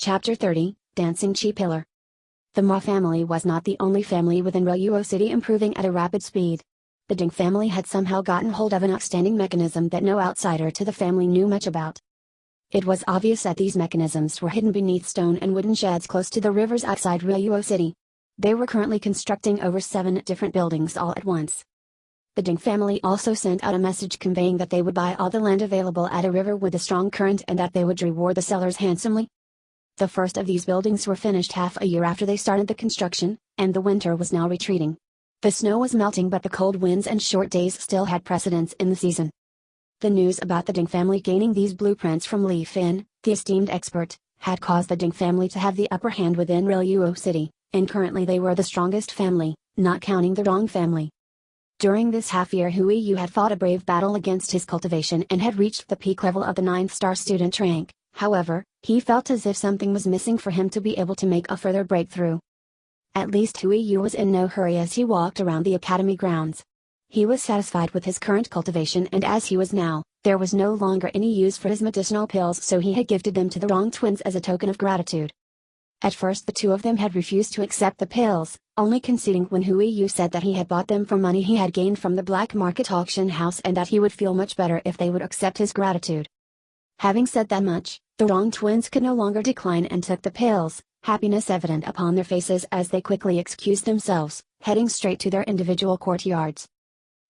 Chapter 30, Dancing Chi Pillar. The Ma family was not the only family within Ruo City improving at a rapid speed. The Ding family had somehow gotten hold of an outstanding mechanism that no outsider to the family knew much about. It was obvious that these mechanisms were hidden beneath stone and wooden sheds close to the rivers outside Ruo City. They were currently constructing over 7 different buildings all at once. The Ding family also sent out a message conveying that they would buy all the land available at a river with a strong current and that they would reward the sellers handsomely. The first of these buildings were finished half a year after they started the construction, and the winter was now retreating. The snow was melting, but the cold winds and short days still had precedence in the season. The news about the Ding family gaining these blueprints from Li Fin, the esteemed expert, had caused the Ding family to have the upper hand within Ruo City, and currently they were the strongest family, not counting the Dong family. During this half-year Yu had fought a brave battle against his cultivation and had reached the peak level of the 9-star student rank. However, he felt as if something was missing for him to be able to make a further breakthrough. At least Yu was in no hurry as he walked around the academy grounds. He was satisfied with his current cultivation, and as he was now, there was no longer any use for his medicinal pills, so he had gifted them to the Dong twins as a token of gratitude. At first the two of them had refused to accept the pills, only conceding when Yu said that he had bought them for money he had gained from the black market auction house and that he would feel much better if they would accept his gratitude. Having said that much, the Dong twins could no longer decline and took the pills, happiness evident upon their faces as they quickly excused themselves, heading straight to their individual courtyards.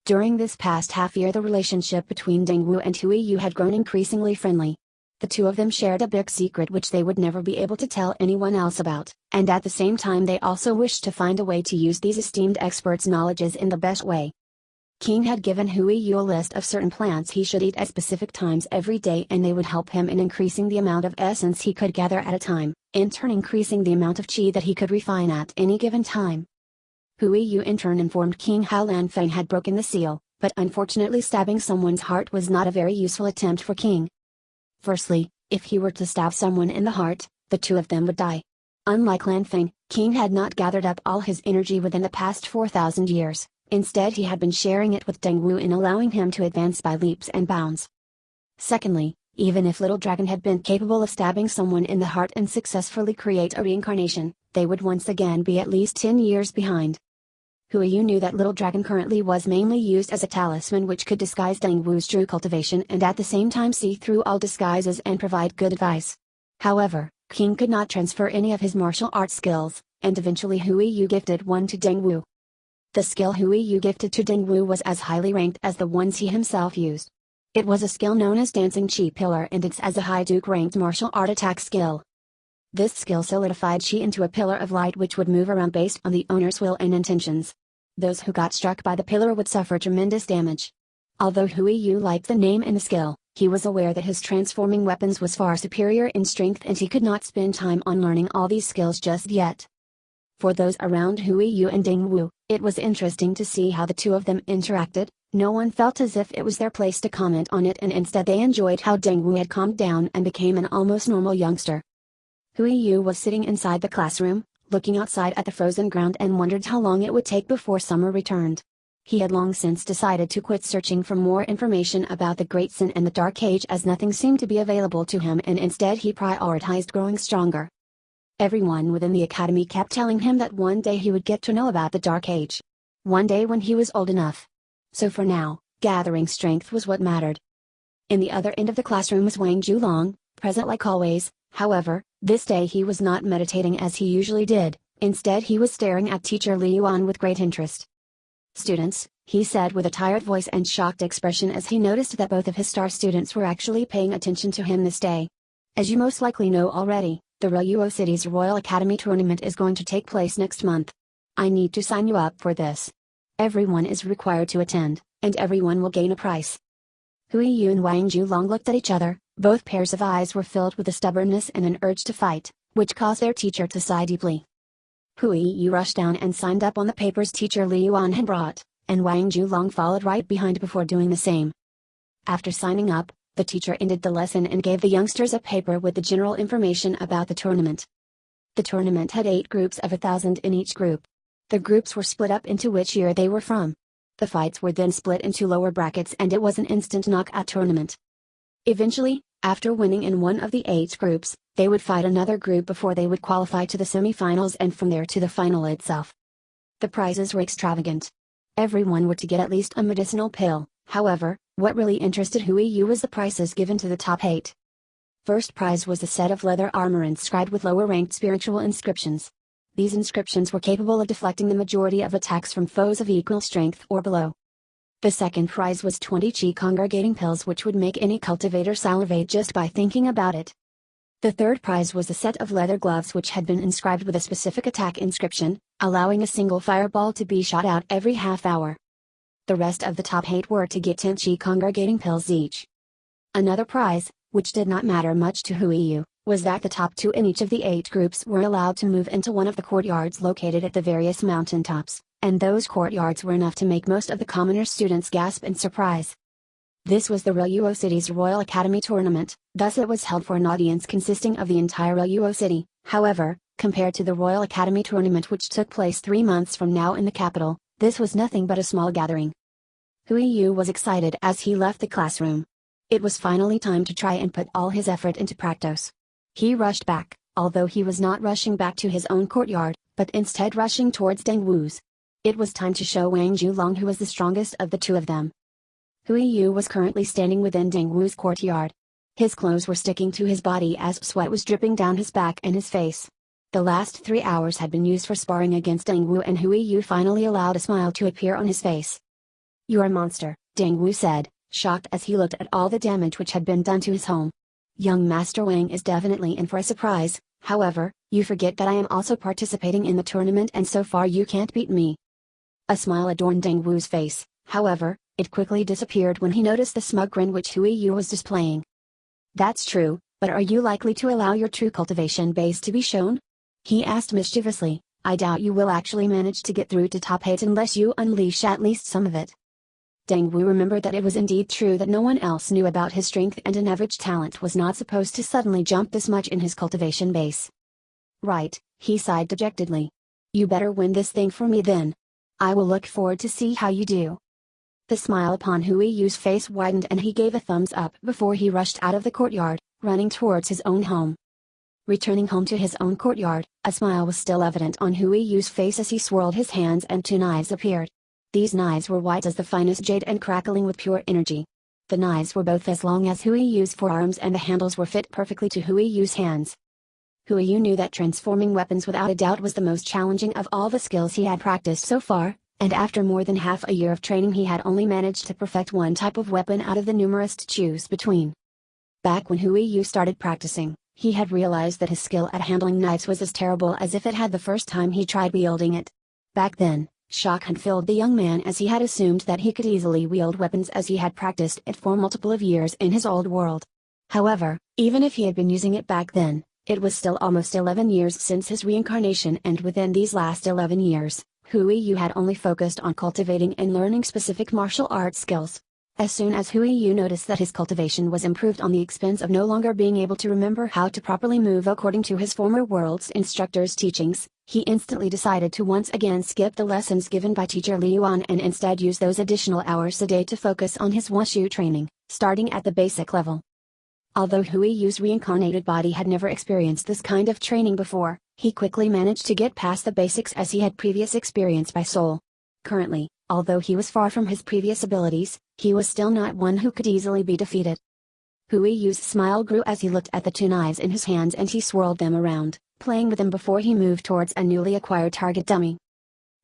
During this past half-year the relationship between Dingwu and Yu had grown increasingly friendly. The two of them shared a big secret which they would never be able to tell anyone else about, and at the same time they also wished to find a way to use these esteemed experts' knowledges in the best way. King had given Yu a list of certain plants he should eat at specific times every day, and they would help him in increasing the amount of essence he could gather at a time, in turn increasing the amount of qi that he could refine at any given time. Yu in turn informed King how Lan Feng had broken the seal, but unfortunately stabbing someone's heart was not a very useful attempt for King. Firstly, if he were to stab someone in the heart, the two of them would die. Unlike Lan Feng, King had not gathered up all his energy within the past 4,000 years, instead he had been sharing it with Dingwu in allowing him to advance by leaps and bounds. Secondly, even if Little Dragon had been capable of stabbing someone in the heart and successfully create a reincarnation, they would once again be at least 10 years behind. Yu knew that Little Dragon currently was mainly used as a talisman which could disguise Dingwu's true cultivation and at the same time see through all disguises and provide good advice. However, King could not transfer any of his martial arts skills, and eventually Yu gifted one to Dingwu. The skill Yu gifted to Dingwu was as highly ranked as the ones he himself used. It was a skill known as Dancing Chi Pillar, and it's as a high Duke ranked martial art attack skill. This skill solidified Chi into a pillar of light which would move around based on the owner's will and intentions. Those who got struck by the pillar would suffer tremendous damage. Although Yu liked the name and the skill, he was aware that his transforming weapons was far superior in strength and he could not spend time on learning all these skills just yet. For those around Yu and Dingwu, it was interesting to see how the two of them interacted. No one felt as if it was their place to comment on it, and instead they enjoyed how Dingwu had calmed down and became an almost normal youngster. Yu was sitting inside the classroom, looking outside at the frozen ground, and wondered how long it would take before summer returned. He had long since decided to quit searching for more information about the Great Sin and the Dark Age as nothing seemed to be available to him, and instead he prioritized growing stronger. Everyone within the academy kept telling him that one day he would get to know about the Dark Age. One day when he was old enough. So for now, gathering strength was what mattered. In the other end of the classroom was Wang Julong, present like always. However, this day he was not meditating as he usually did, instead he was staring at teacher Li Yuan with great interest. "Students," he said with a tired voice and shocked expression as he noticed that both of his star students were actually paying attention to him this day. "As you most likely know already, the Ruo City's Royal Academy tournament is going to take place next month. I need to sign you up for this. Everyone is required to attend, and everyone will gain a prize." Yu and Wang Julong looked at each other. Both pairs of eyes were filled with a stubbornness and an urge to fight, which caused their teacher to sigh deeply. Yu rushed down and signed up on the papers teacher Li Yuan had brought, and Wang Julong followed right behind before doing the same. After signing up, the teacher ended the lesson and gave the youngsters a paper with the general information about the tournament. The tournament had 8 groups of 1,000 in each group. The groups were split up into which year they were from. The fights were then split into lower brackets and it was an instant knockout tournament. Eventually, After winning in one of the 8 groups, they would fight another group before they would qualify to the semifinals and from there to the final itself. The prizes were extravagant. Everyone were to get at least a medicinal pill. However, what really interested Huiyu was the prizes given to the top 8. First prize was a set of leather armor inscribed with lower-ranked spiritual inscriptions. These inscriptions were capable of deflecting the majority of attacks from foes of equal strength or below. The second prize was 20 chi congregating pills which would make any cultivator salivate just by thinking about it. The third prize was a set of leather gloves which had been inscribed with a specific attack inscription, allowing a single fireball to be shot out every half hour. The rest of the top 8 were to get 10 chi congregating pills each. Another prize, which did not matter much to Huiyu, was that the top 2 in each of the 8 groups were allowed to move into one of the courtyards located at the various mountaintops, and those courtyards were enough to make most of the commoner students gasp in surprise. This was the Ryuo City's Royal Academy tournament, thus it was held for an audience consisting of the entire Ryuo City. However, compared to the Royal Academy tournament which took place 3 months from now in the capital, this was nothing but a small gathering. Huiyu was excited as he left the classroom. It was finally time to try and put all his effort into practice. He rushed back, although he was not rushing back to his own courtyard, but instead rushing towards Deng Wu's. It was time to show Wang Julong who was the strongest of the 2 of them. Huiyu was currently standing within Deng Wu's courtyard. His clothes were sticking to his body as sweat was dripping down his back and his face. The last 3 hours had been used for sparring against Deng Wu and Huiyu finally allowed a smile to appear on his face. "You are a monster," Deng Wu said, shocked as he looked at all the damage which had been done to his home. "Young Master Wang is definitely in for a surprise, however, you forget that I am also participating in the tournament and so far you can't beat me." A smile adorned Deng Wu's face, however, it quickly disappeared when he noticed the smug grin which Huiyu was displaying. "That's true, but are you likely to allow your true cultivation base to be shown?" he asked mischievously. "I doubt you will actually manage to get through to top 8 unless you unleash at least some of it." Deng Wu remembered that it was indeed true that no one else knew about his strength and an average talent was not supposed to suddenly jump this much in his cultivation base. "Right," he sighed dejectedly. "You better win this thing for me then. I will look forward to see how you do." The smile upon Huiyu's face widened and he gave a thumbs up before he rushed out of the courtyard, running towards his own home. Returning home to his own courtyard, a smile was still evident on Huiyu's face as he swirled his hands and 2 knives appeared. These knives were white as the finest jade and crackling with pure energy. The knives were both as long as Huiyu's forearms and the handles were fit perfectly to Huiyu's hands. Huiyu knew that transforming weapons without a doubt was the most challenging of all the skills he had practiced so far, and after more than half a year of training he had only managed to perfect one type of weapon out of the numerous to choose between. Back when Huiyu started practicing, he had realized that his skill at handling knives was as terrible as if it had the first time he tried wielding it. Back then, shock had filled the young man as he had assumed that he could easily wield weapons as he had practiced it for multiple of years in his old world. However, even if he had been using it back then, it was still almost 11 years since his reincarnation and within these last 11 years, Huiyu had only focused on cultivating and learning specific martial arts skills. As soon as Huiyu noticed that his cultivation was improved on the expense of no longer being able to remember how to properly move according to his former world's instructor's teachings, he instantly decided to once again skip the lessons given by teacher Li Yuan and instead use those additional hours a day to focus on his wushu training, starting at the basic level. Although Huiyu's reincarnated body had never experienced this kind of training before, he quickly managed to get past the basics as he had previous experience by soul. Currently, although he was far from his previous abilities, he was still not one who could easily be defeated. Huiyu's smile grew as he looked at the 2 knives in his hands and he swirled them around, playing with them before he moved towards a newly acquired target dummy.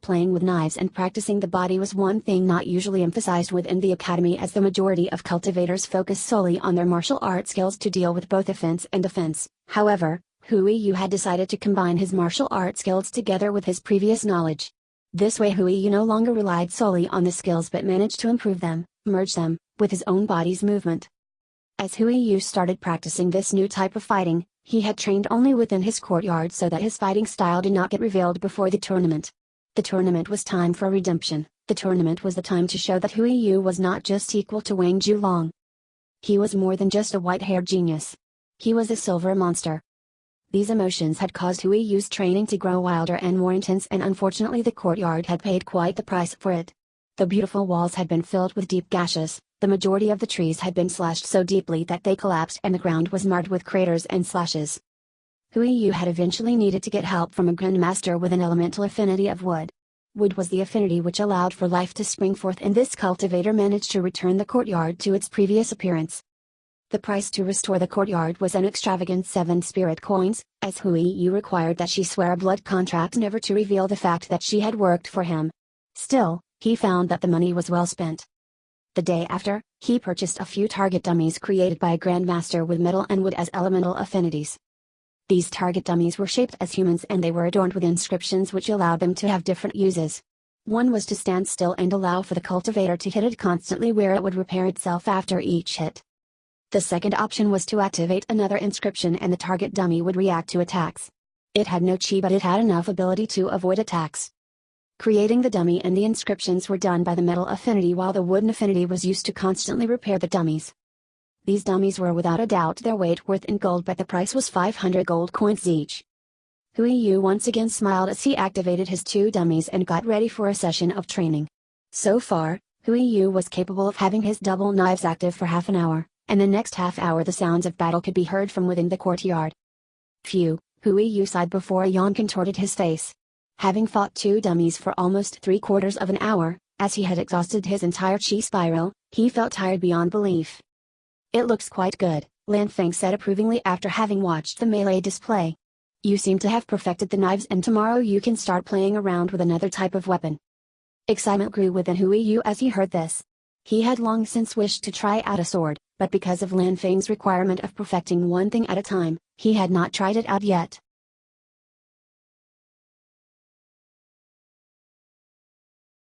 Playing with knives and practicing the body was one thing not usually emphasized within the academy as the majority of cultivators focus solely on their martial art skills to deal with both offense and defense. However, Huiyu had decided to combine his martial art skills together with his previous knowledge. This way Huiyu no longer relied solely on the skills but managed to improve them, merge them, with his own body's movement. As Huiyu started practicing this new type of fighting, he had trained only within his courtyard so that his fighting style did not get revealed before the tournament. The tournament was time for redemption. The tournament was the time to show that Huiyu was not just equal to Wang Julong. He was more than just a white-haired genius. He was a silver monster. These emotions had caused Huiyu's training to grow wilder and more intense, and unfortunately the courtyard had paid quite the price for it. The beautiful walls had been filled with deep gashes, The majority of the trees had been slashed so deeply that they collapsed and the ground was marked with craters and slashes. Hui Yu had eventually needed to get help from a grandmaster with an elemental affinity of wood. Wood was the affinity which allowed for life to spring forth, and this cultivator managed to return the courtyard to its previous appearance. The price to restore the courtyard was an extravagant 7 spirit coins, as Hui Yu required that she swear a blood contract never to reveal the fact that she had worked for him. Still, he found that the money was well spent. The day after, he purchased a few target dummies created by a grandmaster with metal and wood as elemental affinities. These target dummies were shaped as humans and they were adorned with inscriptions which allowed them to have different uses. One was to stand still and allow for the cultivator to hit it constantly, where it would repair itself after each hit. The second option was to activate another inscription and the target dummy would react to attacks. It had no chi, but it had enough ability to avoid attacks. Creating the dummy and the inscriptions were done by the metal affinity, while the wooden affinity was used to constantly repair the dummies. These dummies were without a doubt their weight worth in gold, but the price was 500 gold coins each. Hui Yu once again smiled as he activated his 2 dummies and got ready for a session of training. So far, Hui Yu was capable of having his double knives active for half an hour, and the next half hour the sounds of battle could be heard from within the courtyard. Phew, Hui Yu sighed before a yawn contorted his face. Having fought 2 dummies for almost 3/4 of an hour, as he had exhausted his entire chi spiral, he felt tired beyond belief. "It looks quite good," Lan Feng said approvingly after having watched the melee display. "You seem to have perfected the knives, and tomorrow you can start playing around with another type of weapon." Excitement grew within Hui Yu as he heard this. He had long since wished to try out a sword, but because of Lan Feng's requirement of perfecting one thing at a time, he had not tried it out yet.